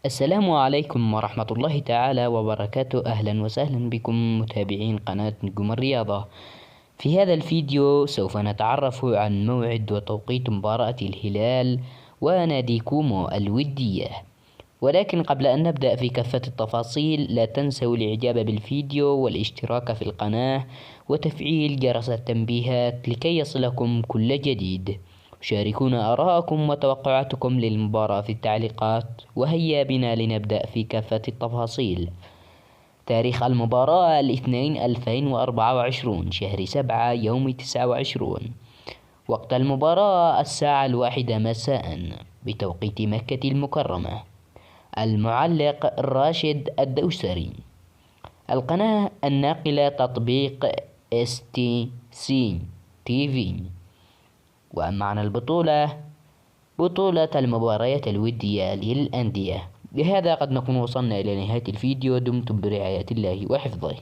السلام عليكم ورحمة الله تعالى وبركاته. أهلا وسهلا بكم متابعين قناة نجوم الرياضة. في هذا الفيديو سوف نتعرف عن موعد وتوقيت مباراة الهلال ونادي كومو الودية، ولكن قبل أن نبدأ في كافة التفاصيل لا تنسوا الإعجاب بالفيديو والاشتراك في القناة وتفعيل جرس التنبيهات لكي يصلكم كل جديد. شاركونا آراءكم وتوقعاتكم للمباراة في التعليقات، وهيا بنا لنبدأ في كافة التفاصيل. تاريخ المباراة الاثنين 2024 شهر 7 يوم 29. وقت المباراة الساعة 1 مساء بتوقيت مكة المكرمة. المعلق راشد الدوسري. القناة الناقلة تطبيق STC TV. وأما عن البطولة، بطولة المباريات الودية للأندية. بهذا قد نكون وصلنا إلى نهاية الفيديو. دمتم برعاية الله وحفظه.